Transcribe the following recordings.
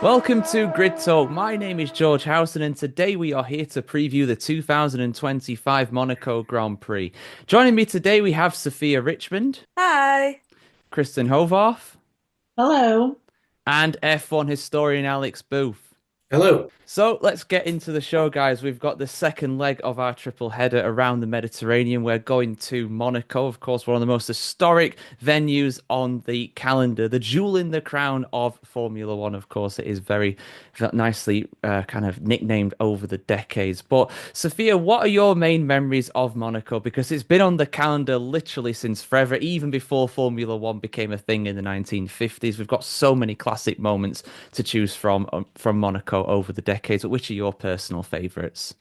Welcome to Grid Talk. My name is George Housen, and today we are here to preview the 2025 Monaco Grand Prix. Joining me today, we have Sophia Richmond, Hi. Kristen Hovarth, Hello. and F1 historian Alex Booth. Hello. So let's get into the show, guys. We've got the second leg of our triple header around the Mediterranean. We're going to Monaco, of course, one of the most historic venues on the calendar. The jewel in the crown of Formula One, of course. It is very nicely kind of nicknamed over the decades. But Sophia, what are your main memories of Monaco? Because it's been on the calendar literally since forever, even before Formula One became a thing in the 1950s. We've got so many classic moments to choose from Monaco over the decades. But which are your personal favorites?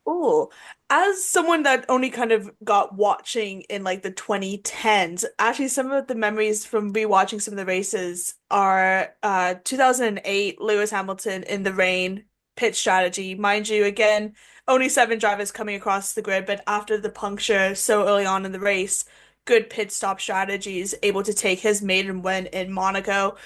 Oh, as someone that only kind of got watching in like the 2010s, actually some of the memories from rewatching some of the races are 2008 Lewis Hamilton in the rain pit strategy. Mind you, again, only seven drivers coming across the grid, but after the puncture so early on in the race, good pit stop strategies, able to take his maiden win in Monaco.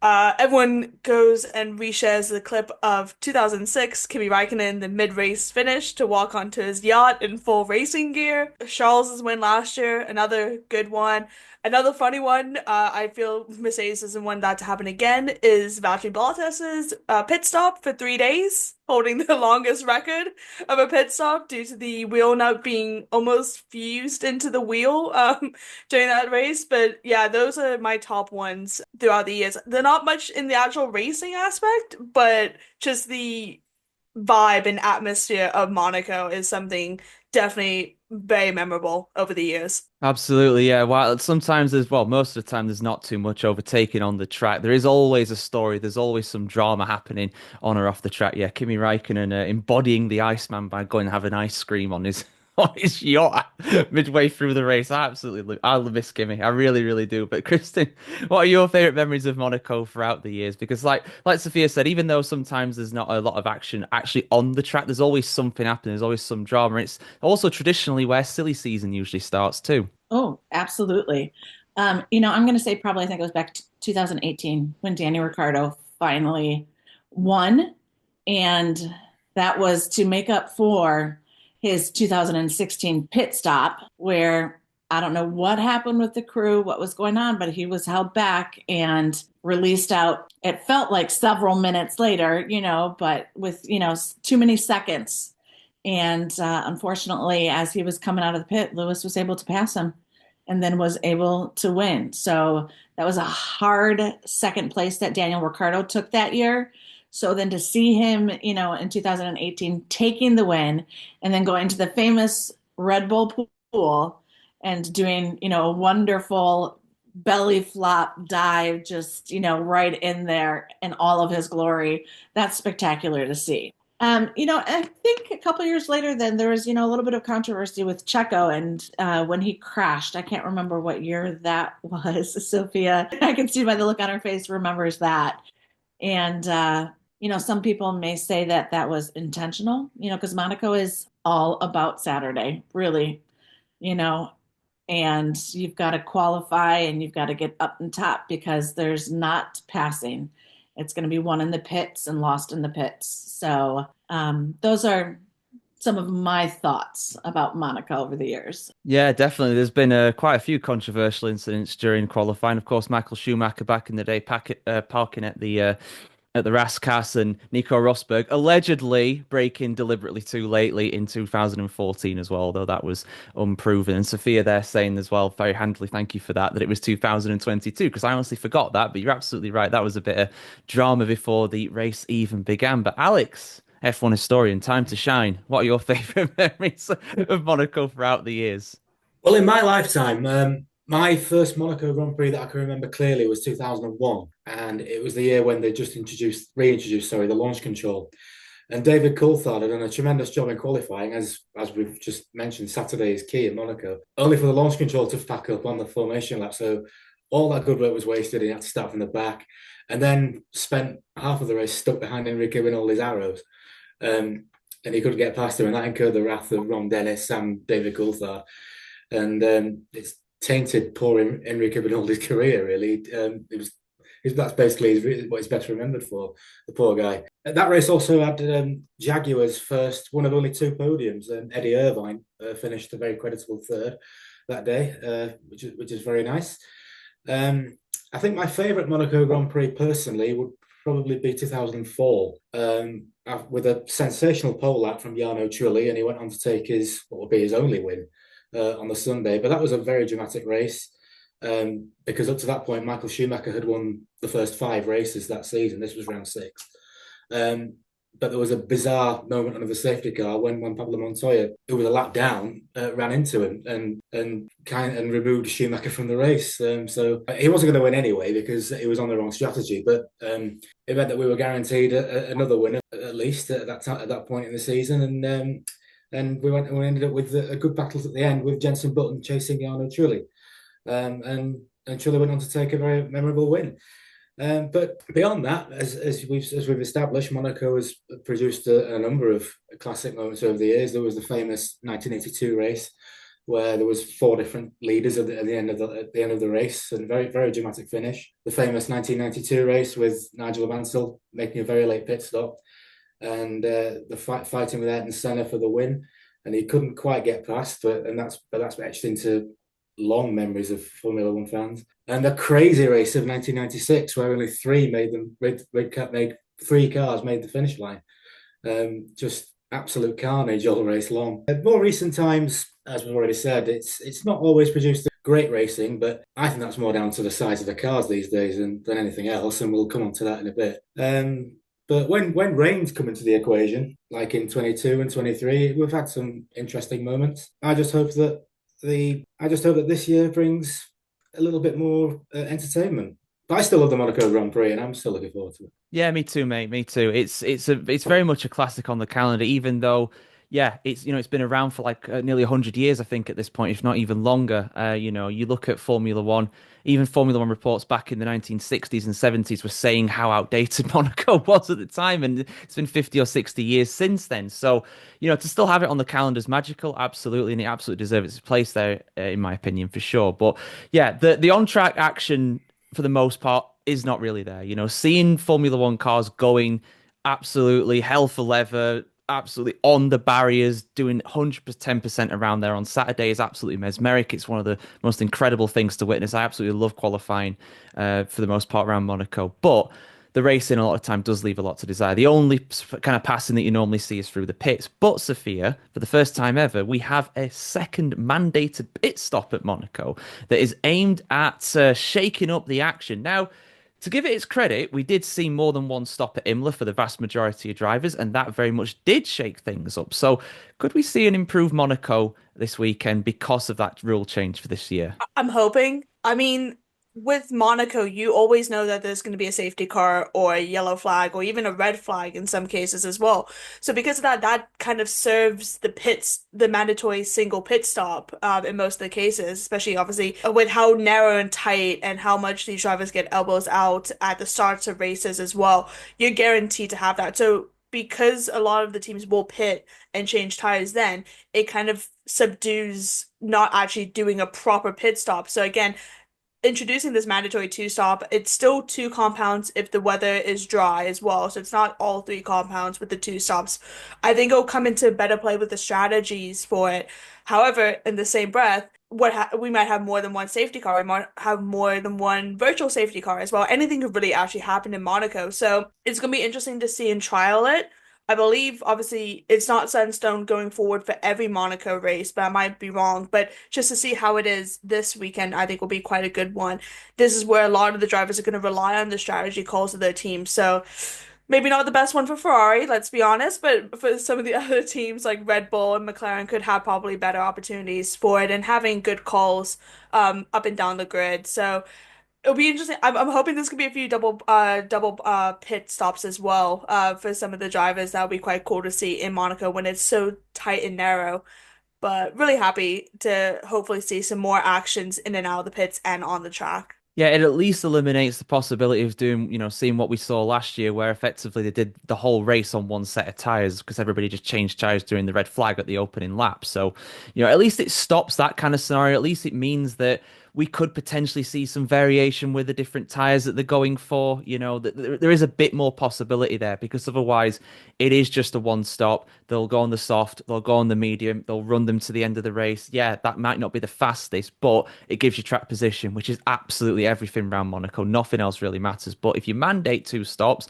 Everyone goes and reshares the clip of 2006, Kimi Raikkonen, the mid-race finish to walk onto his yacht in full racing gear. Charles's win last year, another good one. Another funny one, I feel Mercedes doesn't want that to happen again, is Valtteri Bottas's pit stop for 3 days, holding the longest record of a pit stop due to the wheel nut being almost fused into the wheel. During that race. But yeah, those are my top ones throughout the years. They're not much in the actual racing aspect, but just the vibe and atmosphere of Monaco is something definitely very memorable over the years. Absolutely, yeah. While sometimes there's, well, most of the time there's not too much overtaking on the track. There is always a story. There's always some drama happening on or off the track. Yeah, Kimi Räikkönen embodying the Iceman by going and have an ice cream on his on his yacht midway through the race. I miss Kimi. I really, really do. But Kristen, what are your favorite memories of Monaco throughout the years? Because like Sophia said, even though sometimes there's not a lot of action actually on the track, there's always something happening. There's always some drama. It's also traditionally where silly season usually starts too. Oh, absolutely. I'm going to say probably I think it was back to 2018 when Daniel Ricciardo finally won, and that was to make up for his 2016 pit stop, where I don't know what happened with the crew, what was going on, but he was held back and released out. It felt like several minutes later, but with too many seconds. And unfortunately, as he was coming out of the pit, Lewis was able to pass him and then was able to win. So that was a hard second place that Daniel Ricciardo took that year. So then to see him, in 2018 taking the win and then going to the famous Red Bull pool and doing, a wonderful belly flop dive, just, right in there in all of his glory. That's spectacular to see. I think a couple years later, then there was, a little bit of controversy with Checo and when he crashed. I can't remember what year that was. Sophia, I can see by the look on her face, remembers that. And, some people may say that that was intentional, because Monaco is all about Saturday, really, you know, and you've got to qualify and you've got to get up and top because there's not passing. It's going to be won in the pits and lost in the pits. So those are some of my thoughts about Monaco over the years. Yeah, definitely. There's been quite a few controversial incidents during qualifying. Of course, Michael Schumacher back in the day parking at the Rascasse and Nico Rosberg allegedly braking deliberately too lately in 2014 as well, although that was unproven. And Sophia there saying as well, very handily, thank you for that, that it was 2022, because I honestly forgot that, but you're absolutely right. That was a bit of drama before the race even began. But Alex, F1 historian, time to shine. What are your favorite memories of Monaco throughout the years? Well, in my lifetime, my first Monaco Grand Prix that I can remember clearly was 2001, and it was the year when they just reintroduced, sorry, the launch control. And David Coulthard had done a tremendous job in qualifying, as we've just mentioned. Saturday is key in Monaco, only for the launch control to pack up on the formation lap. So all that good work was wasted. He had to start from the back, and then spent half of the race stuck behind Enrique with all his arrows. And he couldn't get past him, and that incurred the wrath of Ron Dennis and David Coulthard. And it's tainted poor Enrique Rinaldi's career, really. It was That's basically what he's best remembered for, the poor guy. That race also had Jaguar's first, one of only two podiums, and Eddie Irvine finished a very creditable third that day, which is very nice. I think my favourite Monaco Grand Prix personally would probably be 2004, with a sensational pole lap from Jarno Trulli, and he went on to take what would be his only win on the Sunday. But that was a very dramatic race, because up to that point, Michael Schumacher had won the first 5 races that season. This was round 6. But there was a bizarre moment under the safety car when Pablo Montoya, who was a lap down, ran into him and removed Schumacher from the race. So he wasn't going to win anyway because he was on the wrong strategy. But it meant that we were guaranteed another winner at least at that point in the season. And we ended up with a good battle at the end with Jenson Button chasing Jarno Trulli. And Trulli went on to take a very memorable win. But beyond that, as we've established, Monaco has produced a number of classic moments over the years. There was the famous 1982 race where there was 4 different leaders at the end of the race, and very, very dramatic finish. The famous 1992 race with Nigel Mansell making a very late pit stop, and fighting with Ayrton Senna for the win, and he couldn't quite get past, but that's etched into long memories of Formula One fans. And the crazy race of 1996, where only 3 cars made the finish line. Just absolute carnage all race long. In more recent times, as we've already said, it's not always produced great racing, but I think that's more down to the size of the cars these days than anything else, and we'll come on to that in a bit. But when rain's come into the equation, like in 22 and 23, we've had some interesting moments. I just hope that this year brings a little bit more entertainment. But I still love the Monaco Grand Prix, and I'm still looking forward to it. Yeah, me too, mate. Me too. It's very much a classic on the calendar, even though, yeah, it's been around for like nearly 100 years, I think, at this point, if not even longer. You look at Formula One, even Formula One reports back in the 1960s and 70s were saying how outdated Monaco was at the time, and it's been 50 or 60 years since then. So, to still have it on the calendar is magical, absolutely, and it absolutely deserves its place there, in my opinion, for sure. But yeah, the on-track action for the most part is not really there. Seeing Formula One cars going absolutely hell for leather, absolutely on the barriers, doing 110% around there on Saturday is absolutely mesmeric. It's one of the most incredible things to witness. I absolutely love qualifying for the most part around Monaco, but the racing a lot of time does leave a lot to desire. The only kind of passing that you normally see is through the pits. But Sophia, for the first time ever, we have a second mandated pit stop at Monaco that is aimed at shaking up the action. Now, to give it its credit, we did see more than one stop at Imola for the vast majority of drivers, and that very much did shake things up. So, could we see an improved Monaco this weekend because of that rule change for this year? I'm hoping. I mean, with Monaco, you always know that there's going to be a safety car or a yellow flag or even a red flag in some cases as well. So because of that, that kind of serves the mandatory single pit stop in most of the cases, especially obviously with how narrow and tight and how much these drivers get elbows out at the starts of races as well. You're guaranteed to have that. So because a lot of the teams will pit and change tires then, it kind of subdues not actually doing a proper pit stop. So again, introducing this mandatory 2 stop, it's still 2 compounds if the weather is dry as well. So it's not all 3 compounds with the 2 stops. I think it'll come into better play with the strategies for it. However, in the same breath, we might have more than one safety car. We might have more than one virtual safety car as well. Anything could really actually happen in Monaco. So it's going to be interesting to see and trial it. I believe, obviously, it's not set in stone going forward for every Monaco race, but I might be wrong. But just to see how it is this weekend, I think will be quite a good one. This is where a lot of the drivers are going to rely on the strategy calls of their team. So maybe not the best one for Ferrari, let's be honest, but for some of the other teams like Red Bull and McLaren could have probably better opportunities for it and having good calls up and down the grid. So it'll be interesting. I'm hoping there's gonna be a few double pit stops as well for some of the drivers. That would be quite cool to see in Monaco when it's so tight and narrow. But really happy to hopefully see some more actions in and out of the pits and on the track. Yeah, it at least eliminates the possibility of doing, seeing what we saw last year, where effectively they did the whole race on one set of tires because everybody just changed tires during the red flag at the opening lap. So, at least it stops that kind of scenario. At least it means that we could potentially see some variation with the different tires that they're going for. There is a bit more possibility there because otherwise it is just a one stop. They'll go on the soft, they'll go on the medium, they'll run them to the end of the race. Yeah, that might not be the fastest, but it gives you track position, which is absolutely everything around Monaco. Nothing else really matters. But if you mandate two stops,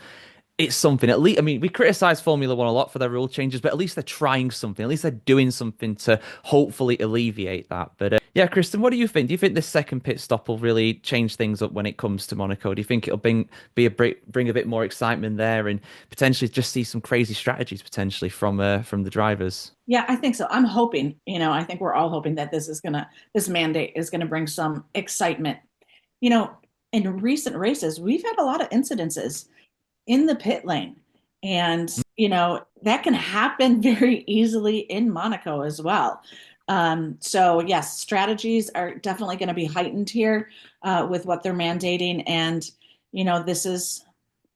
it's something. At least, I mean, we criticize Formula One a lot for their rule changes, but at least they're trying something. At least they're doing something to hopefully alleviate that. But yeah, Kristen, what do you think? Do you think this second pit stop will really change things up when it comes to Monaco? Do you think it'll bring a bit more excitement there and potentially just see some crazy strategies potentially from the drivers? Yeah, I think so. I'm hoping, I think we're all hoping that this mandate is gonna bring some excitement. You know, in recent races, we've had a lot of incidences in the pit lane. And, that can happen very easily in Monaco as well. So, yes, strategies are definitely going to be heightened here with what they're mandating. And, this is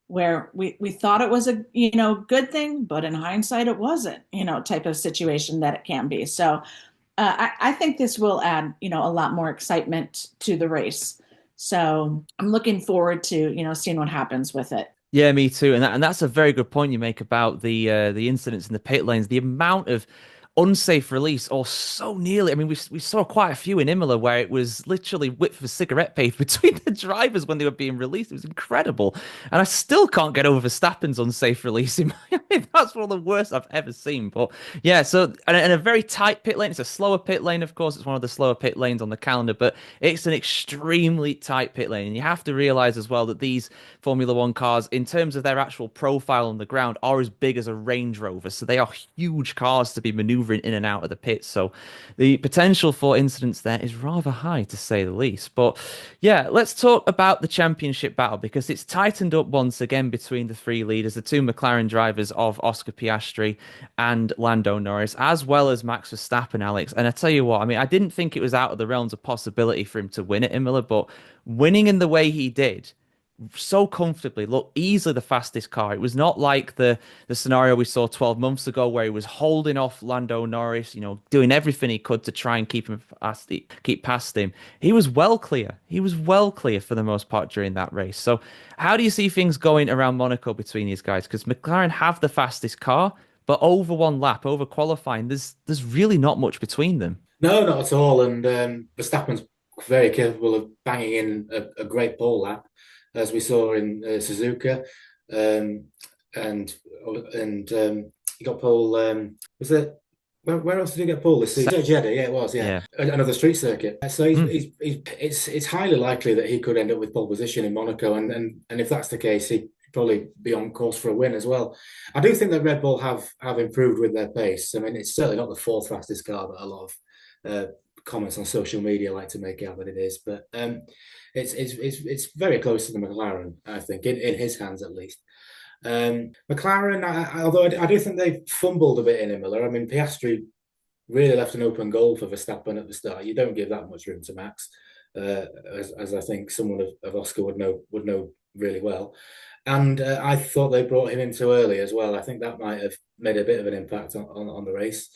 where we thought it was a, good thing, but in hindsight, it wasn't, type of situation that it can be. So I think this will add, a lot more excitement to the race. So I'm looking forward to, seeing what happens with it. Yeah, me too. And that's a very good point you make about the incidents in the pit lanes. The amount of unsafe release, or so nearly. I mean, we saw quite a few in Imola where it was literally width of a cigarette paper between the drivers when they were being released. It was incredible, and I still can't get over Verstappen's unsafe release. In my opinion, that's one of the worst I've ever seen. But yeah, so and a very tight pit lane. It's a slower pit lane, of course. It's one of the slower pit lanes on the calendar, but it's an extremely tight pit lane, and you have to realize as well that these Formula One cars, in terms of their actual profile on the ground, are as big as a Range Rover. So they are huge cars to be maneuvering in and out of the pit. So the potential for incidents there is rather high, to say the least. But yeah, let's talk about the championship battle because it's tightened up once again between the three leaders, the two McLaren drivers of Oscar Piastri and Lando Norris, as well as Max Verstappen, Alex. And I tell you what, I mean, I didn't think it was out of the realms of possibility for him to win at Imola, but winning in the way he did so comfortably, look, easily the fastest car. It was not like the scenario we saw 12 months ago where he was holding off Lando Norris, doing everything he could to try and keep past him. He was well clear. He was well clear for the most part during that race. So how do you see things going around Monaco between these guys? Because McLaren have the fastest car, but over one lap, over qualifying, there's really not much between them. No, not at all. And Verstappen's very capable of banging in a great pole lap, as we saw in Suzuka, and he got pole. Was it where else did he get pole this season? Jeddah, yeah, it was, yeah. Another street circuit. So it's highly likely that he could end up with pole position in Monaco, and if that's the case, he'd probably be on course for a win as well. I do think that Red Bull have improved with their pace. I mean, it's certainly not the fourth fastest car that a lot of comments on social media like to make out that it is, but it's very close to the McLaren, I think, in his hands at least. McLaren, although I do think they fumbled a bit in Imola. I mean, Piastri really left an open goal for Verstappen at the start. You don't give that much room to Max, as I think someone of Oscar would know really well. And I thought they brought him in too early as well. I think that might have made a bit of an impact on the race.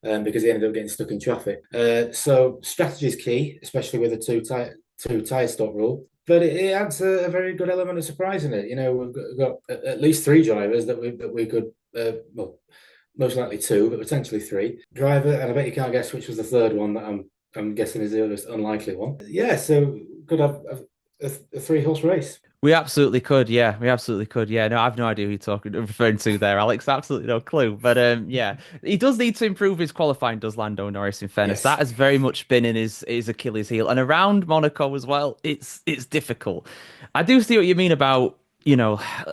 Because he ended up getting stuck in traffic. So strategy is key, especially with a two tyre stop rule. But it adds a very good element of surprise in it. We've got at least three drivers that we could, well, most likely two, but potentially three. Driver, and I bet you can't guess which was the third one that I'm guessing is the most unlikely one. Yeah, so could have a three-horse race. We absolutely could, yeah. We absolutely could, yeah. No, I've no idea who you're referring to there, Alex. Absolutely no clue. But yeah, he does need to improve his qualifying, does Lando Norris, in fairness. Yes. That has very much been in his Achilles heel. And around Monaco as well, it's difficult. I do see what you mean about,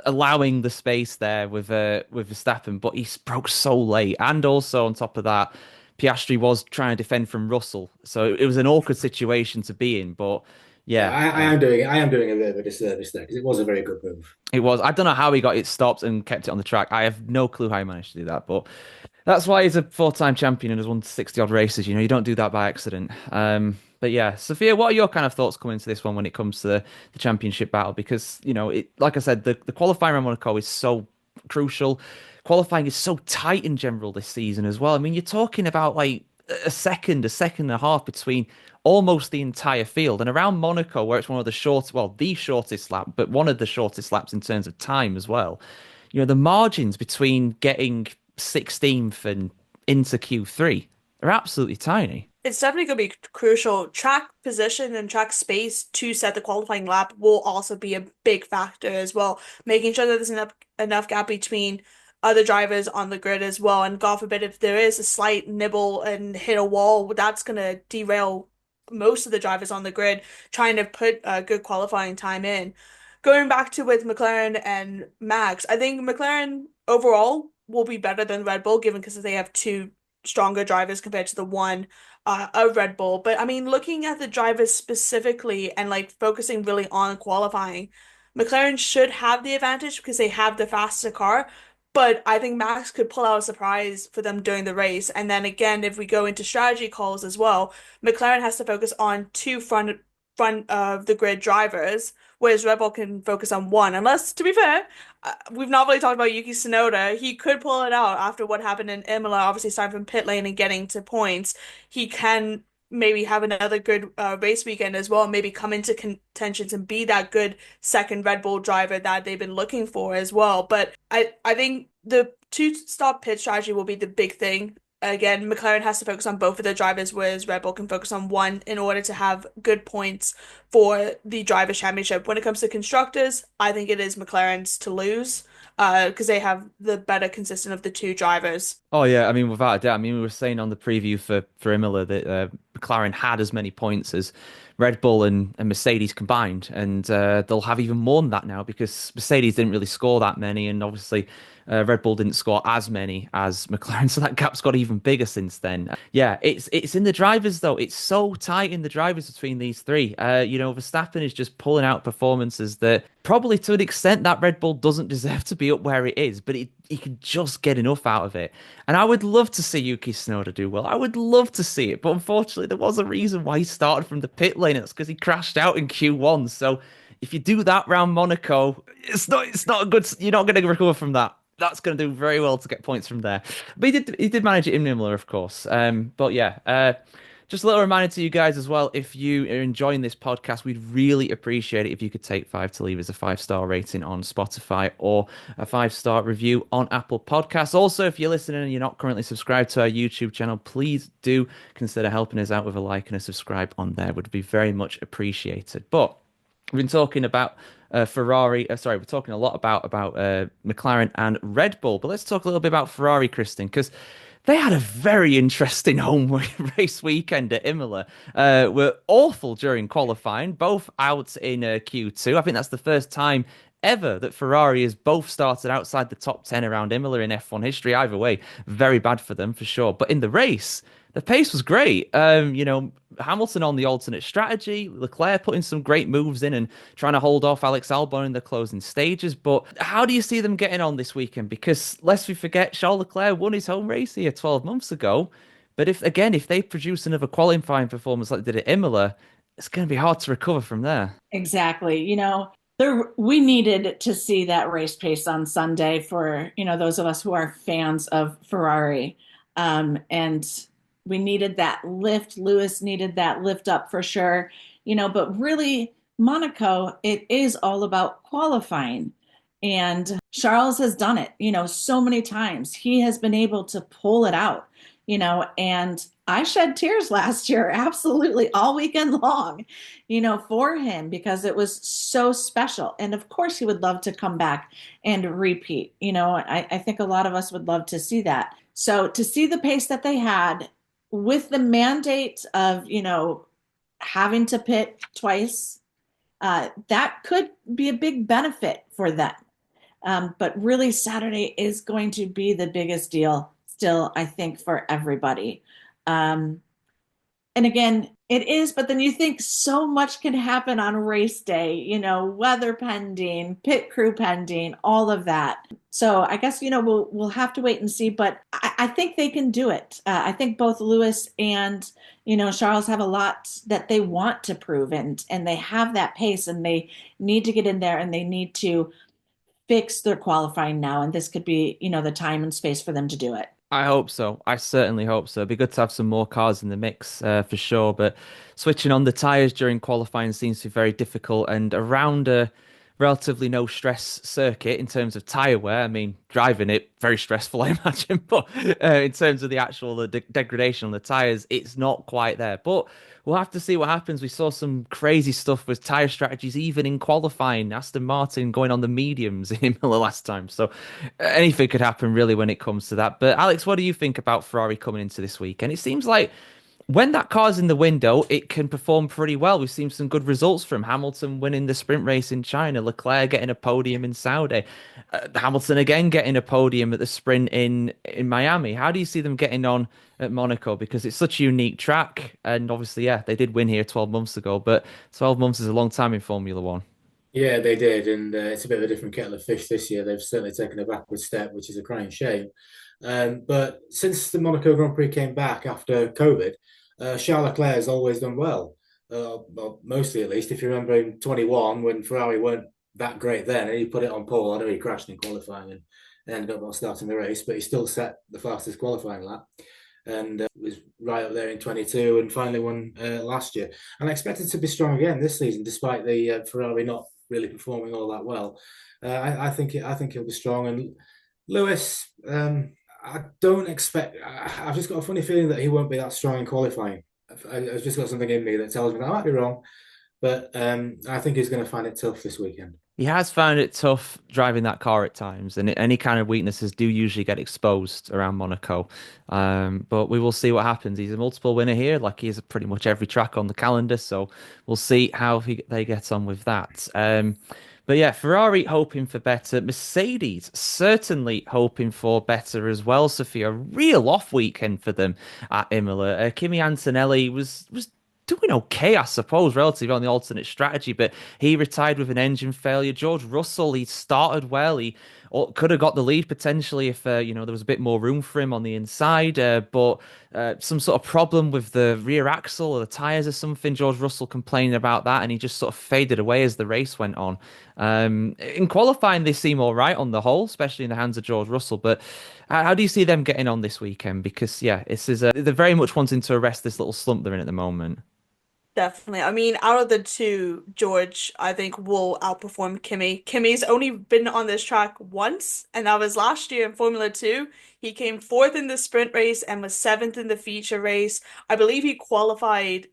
allowing the space there with Verstappen, but he broke so late. And also on top of that, Piastri was trying to defend from Russell. So it was an awkward situation to be in, but yeah, I am doing a bit of a disservice there because it was a very good move. It was. I don't know how he got it stopped and kept it on the track. I have no clue how he managed to do that, but that's why he's a four-time champion and has won 60 odd races. You don't do that by accident. But yeah, Sophia, what are your kind of thoughts coming into this one when it comes to the championship battle? Because like I said, the qualifying around Monaco is so crucial. Qualifying is so tight in general this season as well. I mean, you're talking about like a second and a half between almost the entire field. And around Monaco, where it's one of the short, well, the shortest lap, but one of the shortest laps in terms of time as well, the margins between getting 16th and into Q3 are absolutely tiny. It's definitely going to be crucial. Track position and track space to set the qualifying lap will also be a big factor as well. Making sure that there's enough gap between other drivers on the grid as well. And God forbid, if there is a slight nibble and hit a wall, that's going to derail most of the drivers on the grid trying to put a good qualifying time in. Going back to with McLaren and Max, I think McLaren overall will be better than Red Bull given because they have two stronger drivers compared to the one of Red Bull. But I mean, looking at the drivers specifically and like focusing really on qualifying, McLaren should have the advantage because they have the faster car. But I think Max could pull out a surprise for them during the race. And then again, if we go into strategy calls as well, McLaren has to focus on two front of the grid drivers, whereas Red Bull can focus on one. Unless, to be fair, we've not really talked about Yuki Tsunoda. He could pull it out after what happened in Imola, obviously starting from pit lane and getting to points. He can maybe have another good race weekend as well, and maybe come into contentions and be that good second Red Bull driver that they've been looking for as well. But I think the two-stop pit strategy will be the big thing. Again, McLaren has to focus on both of their drivers, whereas Red Bull can focus on one in order to have good points for the Drivers' Championship. When it comes to constructors, I think it is McLaren's to lose, because they have the better consistent of the two drivers. Oh yeah, I mean without a doubt. I mean we were saying on the preview for Imola that McLaren had as many points as Red Bull and Mercedes combined, and they'll have even more than that now because Mercedes didn't really score that many, and obviously Red Bull didn't score as many as McLaren, so that gap's got even bigger since then. Yeah, it's in the drivers though. It's so tight in the drivers between these three. Verstappen is just pulling out performances that probably to an extent that Red Bull doesn't deserve to be up where it is, but he can just get enough out of it. And I would love to see Yuki Tsunoda do well. I would love to see it, but unfortunately, there was a reason why he started from the pit lane. It's because he crashed out in Q1. So if you do that round Monaco, it's not a good. You're not going to recover from that. That's going to do very well to get points from there. But he did manage it in Imola, of course. But yeah, just a little reminder to you guys as well. If you are enjoying this podcast, we'd really appreciate it if you could take 5 to leave us a 5-star rating on Spotify or a 5-star review on Apple Podcasts. Also, if you're listening and you're not currently subscribed to our YouTube channel, please do consider helping us out with a like and a subscribe on there. Would be very much appreciated. But we've been talking about Ferrari. We're talking a lot about McLaren and Red Bull. But let's talk a little bit about Ferrari, Kristin, because they had a very interesting home race weekend at Imola. Were awful during qualifying, both out in Q2. I think that's the first time ever that Ferrari has both started outside the top 10 around Imola in F1 history. Either way, very bad for them for sure. But in the race, the pace was great. Hamilton on the alternate strategy, Leclerc putting some great moves in and trying to hold off Alex Albon in the closing stages. But how do you see them getting on this weekend? Because lest we forget, Charles Leclerc won his home race here 12 months ago. But if they produce another qualifying performance like they did at Imola, it's going to be hard to recover from there. Exactly. We needed to see that race pace on Sunday for, those of us who are fans of Ferrari. And we needed that lift. Lewis needed that lift up for sure. But really, Monaco, it is all about qualifying. And Charles has done it, so many times. He has been able to pull it out, and I shed tears last year, absolutely all weekend long, for him because it was so special. And of course, he would love to come back and repeat. I think a lot of us would love to see that. So to see the pace that they had with the mandate of, having to pit twice, that could be a big benefit for them. But really, Saturday is going to be the biggest deal still, I think, for everybody. And again, it is, but then you think so much can happen on race day, weather pending, pit crew pending, all of that. So I guess, we'll have to wait and see, but I think they can do it. I think both Lewis and, Charles have a lot that they want to prove and they have that pace and they need to get in there and they need to fix their qualifying now. And this could be, the time and space for them to do it. I hope so. I certainly hope so. It'd be good to have some more cars in the mix, for sure. But switching on the tyres during qualifying seems to be very difficult. And around a relatively no stress circuit in terms of tyre wear, I mean, driving it, very stressful, I imagine. But in terms of the actual degradation on the tyres, it's not quite there. But we'll have to see what happens. We saw some crazy stuff with tyre strategies, even in qualifying. Aston Martin going on the mediums in Imola last time. So anything could happen really when it comes to that. But Alex, what do you think about Ferrari coming into this weekend? It seems like when that car's in the window, it can perform pretty well. We've seen some good results from Hamilton winning the sprint race in China, Leclerc getting a podium in Saudi, Hamilton again getting a podium at the sprint in Miami. How do you see them getting on at Monaco? Because it's such a unique track, and obviously, yeah, they did win here 12 months ago, but 12 months is a long time in Formula One. Yeah, they did, and it's a bit of a different kettle of fish this year. They've certainly taken a backward step, which is a crying shame. But since the Monaco Grand Prix came back after COVID, Charles Leclerc has always done well, mostly at least. If you remember in 21, when Ferrari weren't that great then, and he put it on pole. I know he crashed in qualifying and ended up not starting the race, but he still set the fastest qualifying lap and was right up there in 22 and finally won last year. And I expect it to be strong again this season, despite the Ferrari not really performing all that well. I think he'll be strong. And Lewis, I don't expect. I've just got a funny feeling that he won't be that strong in qualifying. I've just got something in me that tells me that I might be wrong, but I think he's going to find it tough this weekend. He has found it tough driving that car at times, and any kind of weaknesses do usually get exposed around Monaco. But we will see what happens. He's a multiple winner here, like he is at pretty much every track on the calendar. So we'll see how they get on with that. But yeah, Ferrari hoping for better. Mercedes certainly hoping for better as well. Sophia, a real off weekend for them at Imola. Kimi Antonelli was doing okay, I suppose, relative on the alternate strategy, but he retired with an engine failure. George Russell, he started well. He could have got the lead potentially if there was a bit more room for him on the inside, but some sort of problem with the rear axle or the tires or something. George Russell complaining about that, and he just sort of faded away as the race went on. In qualifying, they seem all right on the whole, especially in the hands of George Russell. But how do you see them getting on this weekend? Because yeah, they're very much wanting to arrest this little slump they're in at the moment. Definitely. I mean, out of the two, George, I think will outperform Kimmy. Kimmy's only been on this track once, and that was last year in Formula Two. He came fourth in the sprint race and was seventh in the feature race. I believe he qualified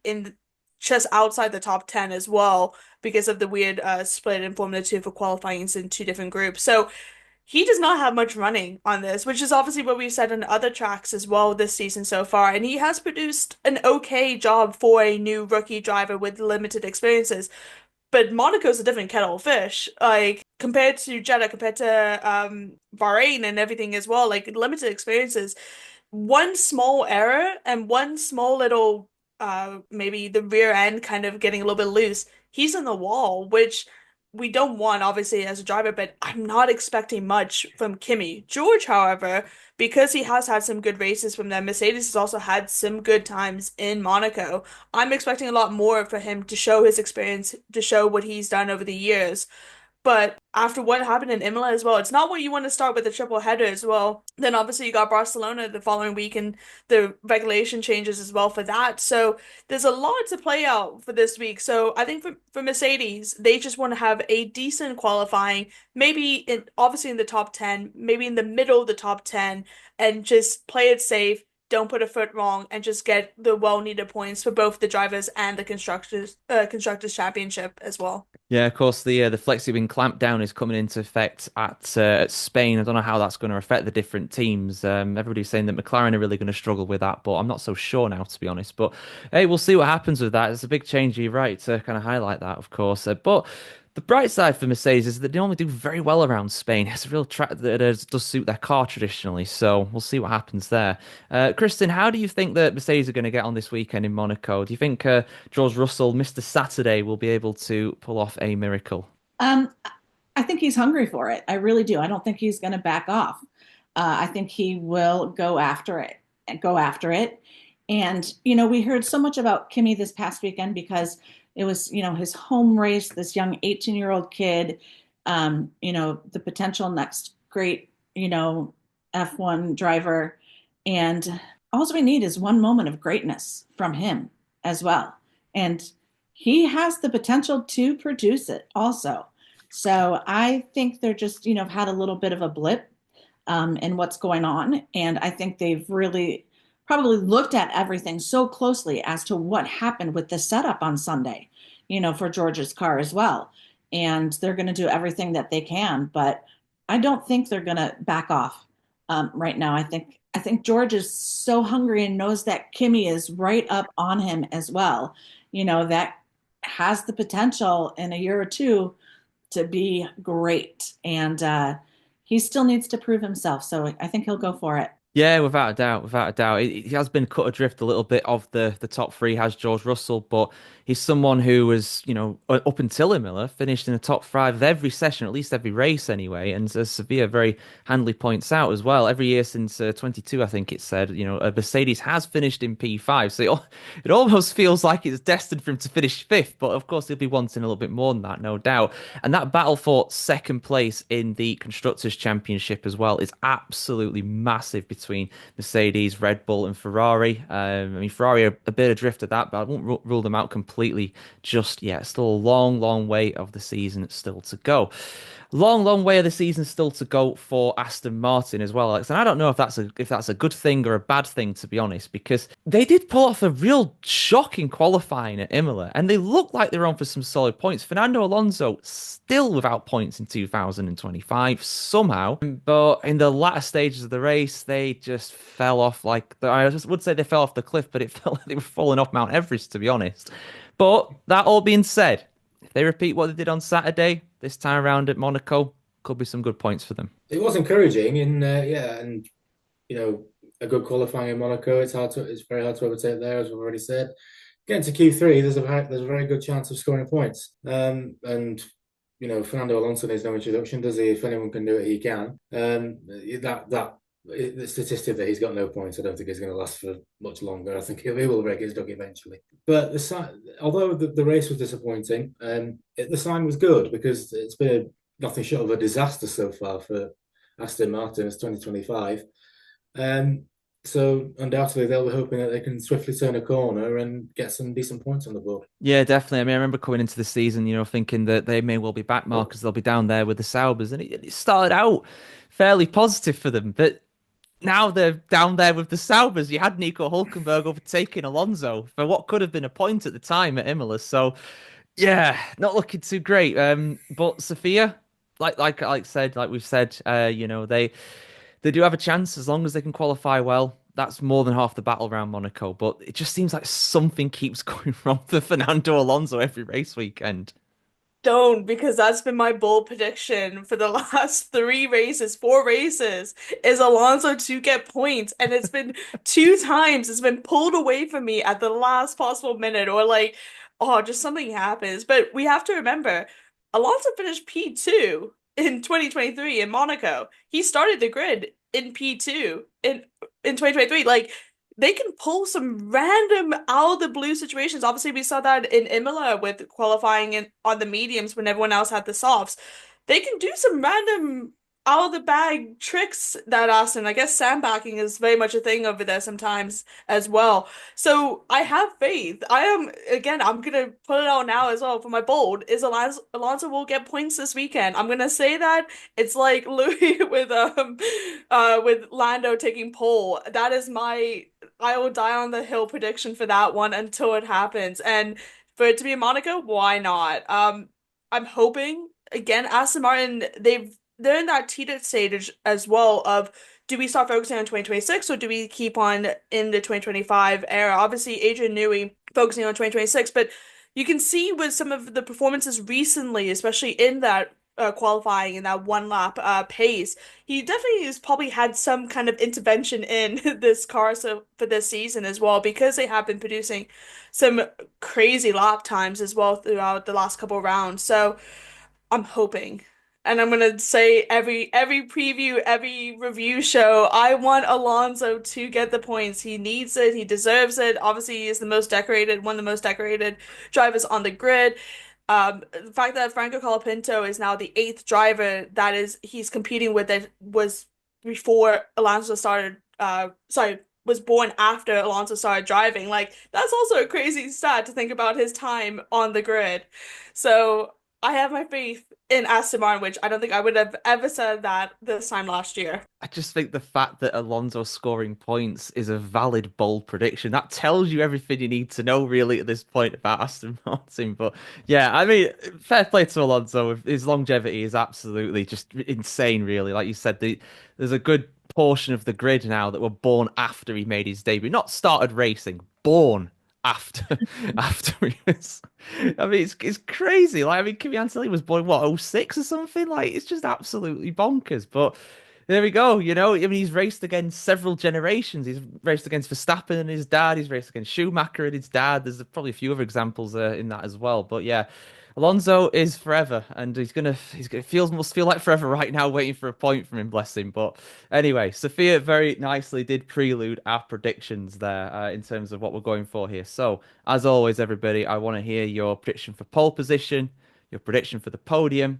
just outside the top 10 as well because of the weird split in Formula Two for qualifying in two different groups. So he does not have much running on this, which is obviously what we've said on other tracks as well this season so far. And he has produced an okay job for a new rookie driver with limited experiences. But Monaco's a different kettle of fish. Like compared to Jeddah, compared to Bahrain and everything as well, like limited experiences. One small error and one small little maybe the rear end kind of getting a little bit loose, he's in the wall, which we don't want obviously as a driver, but I'm not expecting much from Kimi. George, however, because he has had some good races from them, Mercedes has also had some good times in Monaco. I'm expecting a lot more for him to show his experience, to show what he's done over the years. But after what happened in Imola as well, it's not what you want to start with a triple header as well. Then obviously you got Barcelona the following week and the regulation changes as well for that. So there's a lot to play out for this week. So I think for Mercedes, they just want to have a decent qualifying, maybe obviously in the top 10, maybe in the middle of the top 10, and just play it safe. Don't put a foot wrong and just get the well-needed points for both the drivers and the constructors championship as well. Yeah, of course, the flexi wing clamp down is coming into effect at Spain. I don't know how that's going to affect the different teams. Everybody's saying that McLaren are really going to struggle with that, but I'm not so sure now, to be honest. But hey, we'll see what happens with that. It's a big change, you're right, to kind of highlight that, of course. But the bright side for Mercedes is that they normally do very well around Spain. It's a real track that does suit their car traditionally, so we'll see what happens there. Kristin, how do you think that Mercedes are going to get on this weekend in Monaco? Do you think George Russell, Mr. Saturday, will be able to pull off a miracle? Um, I think he's hungry for it. I really do. I don't think he's going to back off. I think he will go after it and go after it. And, we heard so much about Kimi this past weekend because it was, his home race, this young 18-year-old kid, the potential next great, F1 driver. And all we need is one moment of greatness from him as well. And he has the potential to produce it also. So I think they're just, had a little bit of a blip in what's going on. And I think they've really probably looked at everything so closely as to what happened with the setup on Sunday, for George's car as well. And they're going to do everything that they can, but I don't think they're going to back off right now. I think George is so hungry and knows that Kimmy is right up on him as well. That has the potential in a year or two to be great. And he still needs to prove himself. So I think he'll go for it. Yeah, without a doubt, without a doubt. He has been cut adrift a little bit of the top three, has George Russell, but he's someone who was, up until Imola, finished in the top five of every session, at least every race anyway. And as Sophia very handily points out as well, every year since 22, I think it said, a Mercedes has finished in P5. So it almost feels like it's destined for him to finish fifth, but of course he'll be wanting a little bit more than that, no doubt. And that battle for second place in the Constructors' Championship as well is absolutely massive between Mercedes, Red Bull, and Ferrari. Ferrari are a bit adrift at that, but I won't rule them out completely just yet. Still a long, long way of the season still to go. Long, long way of the season still to go for Aston Martin as well, Alex. And I don't know if that's a good thing or a bad thing, to be honest, because they did pull off a real shocking qualifying at Imola, and they looked like they were on for some solid points. Fernando Alonso still without points in 2025 somehow, but in the latter stages of the race, they just fell off I just would say they fell off the cliff, but it felt like they were falling off Mount Everest, to be honest. But that all being said, if they repeat what they did on Saturday, this time around at Monaco, could be some good points for them. It was encouraging, and and a good qualifying in Monaco. It's very hard to overtake there, as we've already said. Getting to Q3, there's a very good chance of scoring points. And Fernando Alonso needs no introduction, does he? If anyone can do it, he can. The statistic that he's got no points, I don't think he's going to last for much longer. I think he will break his dog eventually. But although the race was disappointing, the sign was good because it's been nothing short of a disaster so far for Aston Martin. It's 2025. So undoubtedly they'll be hoping that they can swiftly turn a corner and get some decent points on the board. Yeah, definitely. I remember coming into the season, thinking that they may well be back markers. They'll be down there with the Saubers, and it started out fairly positive for them. But now they're down there with the Saubers. You had Nico Hulkenberg overtaking Alonso for what could have been a point at the time at Imola. So, yeah, not looking too great. But Sophia, like said, like we've said, they do have a chance as long as they can qualify well. That's more than half the battle around Monaco. But it just seems like something keeps going wrong for Fernando Alonso every race weekend. Don't, because that's been my bold prediction for the last four races, is Alonso to get points. And it's been two times it's been pulled away from me at the last possible minute, or oh, just something happens. But we have to remember, Alonso finished P2 in 2023 in Monaco. He started the grid in P2 in 2023. They can pull some random out of the blue situations. Obviously, we saw that in Imola with qualifying on the mediums when everyone else had the softs. They can do some random out of the bag tricks that Austin. I guess sandbagging is very much a thing over there sometimes as well. So I have faith. I'm gonna put it out now as well for my bold is Alonso will get points this weekend. I'm gonna say that it's like Louis with Lando taking pole. That is my I will die on the hill prediction for that one until it happens. And for it to be in Monaco, why not? I'm hoping again, Aston Martin, they're in that teeter stage as well of do we start focusing on 2026 or do we keep on in the 2025 era? Obviously, Adrian Newey focusing on 2026, but you can see with some of the performances recently, especially in that qualifying in that one lap pace, he definitely has probably had some kind of intervention in this car so for this season as well because they have been producing some crazy lap times as well throughout the last couple of rounds. So I'm hoping. And I'm gonna say every preview, every review show, I want Alonso to get the points. He needs it, he deserves it. Obviously, he is the most decorated, one of the most decorated drivers on the grid. The fact that Franco Colapinto is now the eighth driver that he's competing with that was before Alonso started was born after Alonso started driving. Like that's also a crazy stat to think about his time on the grid. So I have my faith in Aston Martin, which I don't think I would have ever said that this time last year. I just think the fact that Alonso scoring points is a valid, bold prediction. That tells you everything you need to know, really, at this point about Aston Martin. But yeah, I mean, fair play to Alonso. His longevity is absolutely just insane, really. Like you said, there's a good portion of the grid now that were born after he made his debut, not started racing, born after after he was. I mean, it's crazy. Like, I mean, Kimi Antonelli was born what, '06 or something? Like, it's just absolutely bonkers. But there we go. I mean, he's raced against several generations. He's raced against Verstappen and his dad. He's raced against Schumacher and his dad. There's probably a few other examples in that as well. But yeah, Alonso is forever, and he's gonna feels must feel like forever right now, waiting for a point from him. Bless him. But anyway, Sophia very nicely did prelude our predictions there in terms of what we're going for here. So as always, everybody, I want to hear your prediction for pole position, your prediction for the podium,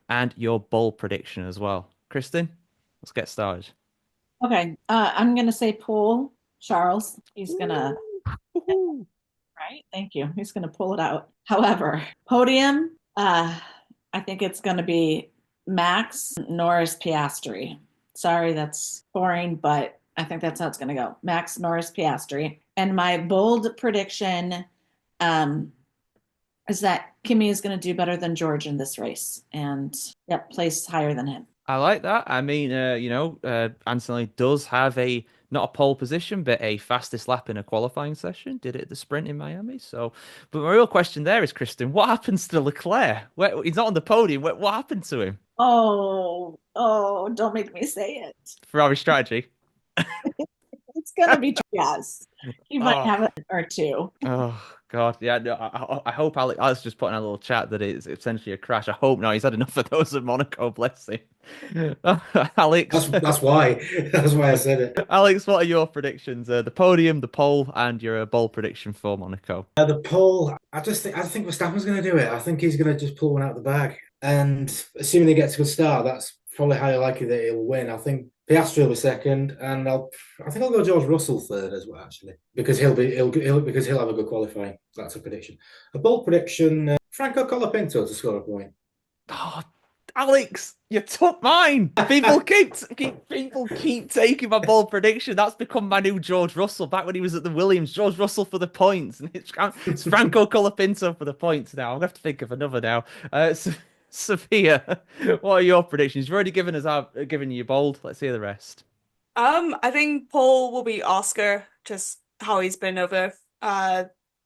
and your bold prediction as well. Kristen, let's get started. Okay, I'm gonna say Paul Charles. He's gonna right. Thank you. He's gonna pull it out. However, podium. I think it's gonna be Max Norris Piastri. Sorry, that's boring, but I think that's how it's gonna go. Max Norris Piastri. And my bold prediction is that Kimi is going to do better than George in this race and yep, place higher than him. I like that. I mean, Anthony does have not a pole position, but a fastest lap in a qualifying session. Did it at the sprint in Miami. So, but my real question there is, Kristen, what happens to Leclerc? He's not on the podium. What happened to him? Oh, don't make me say it. Ferrari strategy. It's going to be yes. He might Oh. have it or two. Oh God, yeah. No, I hope Alex just put in a little chat that it's essentially a crash. I hope not. He's had enough of those at Monaco. Bless him. Alex, That's why. That's why I said it. Alex, what are your predictions? The podium, the pole, and your bold prediction for Monaco. The pole, I think Verstappen's going to do it. I think he's going to just pull one out of the bag. And assuming he gets a good start, that's probably highly likely that he'll win. I think Piastri will be second, and I think I'll go George Russell third as well, actually, because he'll have a good qualifying. That's a prediction. A bold prediction: Franco Colapinto to score a point. Oh, Alex, you took mine. People keep taking my bold prediction. That's become my new George Russell. Back when he was at the Williams, George Russell for the points, and it's Franco Colapinto for the points now. I'm gonna have to think of another now. Sophia, what are your predictions? You've already given you bold. Let's hear the rest. I think Paul will be Oscar, just how he's been over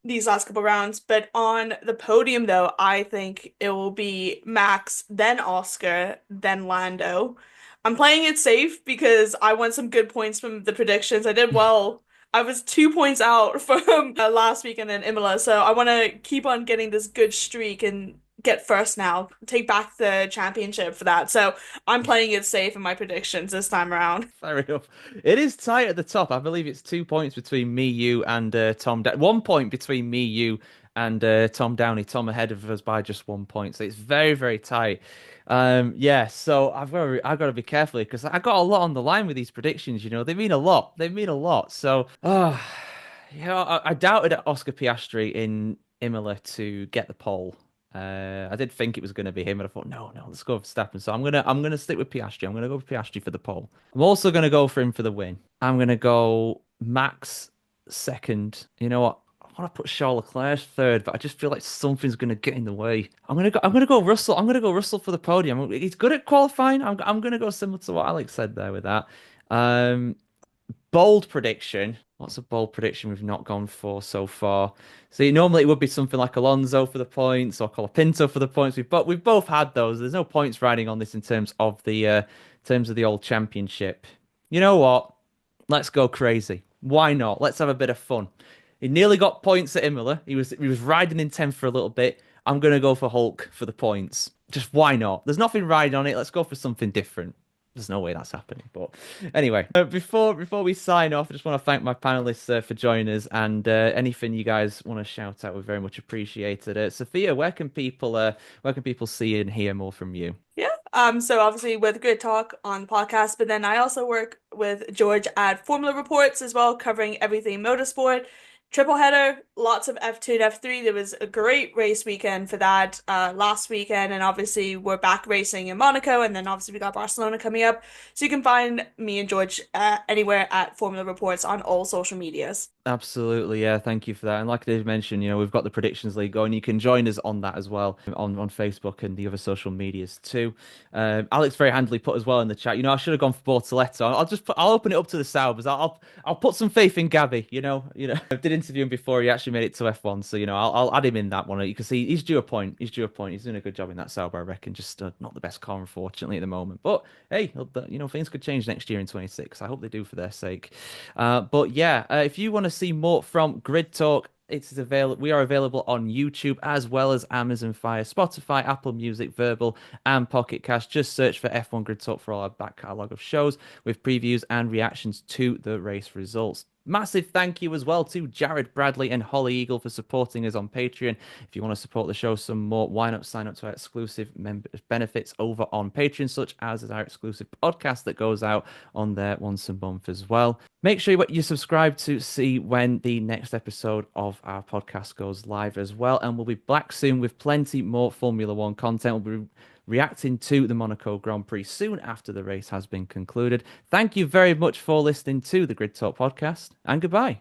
these last couple rounds. But on the podium, though, I think it will be Max, then Oscar, then Lando. I'm playing it safe because I want some good points from the predictions. I did well. I was 2 points out from last weekend in Imola, so I want to keep on getting this good streak and get first now, take back the championship for that. So I'm playing it safe in my predictions this time around. Fair enough. It is tight at the top. I believe it's 2 points between me, you, and Tom. 1 point between me, you, and Tom Downey. Tom ahead of us by just 1 point. So it's very, very tight. Yeah. So I've got to be careful because I got a lot on the line with these predictions. They mean a lot. They mean a lot. So, I doubted Oscar Piastri in Imola to get the pole. I did think it was going to be him, but I thought, no, let's go for Verstappen. So I'm gonna stick with Piastri. I'm gonna go with Piastri for the pole. I'm also gonna go for him for the win. I'm gonna go Max second. You know what? I want to put Charles Leclerc third, but I just feel like something's gonna get in the way. I'm gonna go Russell. I'm gonna go Russell for the podium. He's good at qualifying. I'm gonna go similar to what Alex said there with that. Um, Bold prediction. What's a bold prediction we've not gone for so far? See, normally it would be something like Alonso for the points or Colapinto for the points. We've both had those. There's no points riding on this in terms of the old championship. You know what? Let's go crazy. Why not? Let's have a bit of fun. He nearly got points at Imola. He was riding in 10th for a little bit. I'm gonna go for Hulk for the points. Just why not? There's nothing riding on it. Let's go for something different. There's no way that's happening. But anyway, before we sign off, I just want to thank my panelists for joining us, and anything you guys want to shout out, we very much appreciated it. Sophia, where can people see and hear more from you? Yeah, So obviously with Grid Talk on the podcast, but then I also work with George at Formula Reports as well, covering everything motorsport. Triple header, lots of F2 and F3. There was a great race weekend for that last weekend, and obviously we're back racing in Monaco, and then obviously we got Barcelona coming up. So you can find me and George anywhere at Formula Reports on all social medias. Absolutely, yeah. Thank you for that. And like Dave mentioned, we've got the Predictions League going. You can join us on that as well on Facebook and the other social medias too. Alex very handily put as well in the chat. I should have gone for Bortoletto. I'll open it up to the Saubers. I'll put some faith in Gabby. I did interview him before he actually made it to F1, so I'll add him in that one. You can see he's due a point. He's due a point. He's doing a good job in that Sauber, I reckon. Just not the best car, unfortunately, at the moment. But hey, things could change next year in 26. I hope they do for their sake. But yeah, if you want to see more from Grid Talk, it is available. We are available on YouTube as well as Amazon Fire, Spotify, Apple Music, Verbal, and Pocket Cast. Just search for F1 Grid Talk for all our back catalogue of shows with previews and reactions to the race results. Massive thank you as well to Jared Bradley and Holly Eagle for supporting us on Patreon. If you want to support the show some more, why not sign up to our exclusive benefits over on Patreon, such as our exclusive podcast that goes out on there once a month as well. Make sure you subscribe to see when the next episode of our podcast goes live as well. And we'll be back soon with plenty more Formula One content. We'll be reacting to the Monaco Grand Prix soon after the race has been concluded. Thank you very much for listening to the Grid Talk podcast, and goodbye.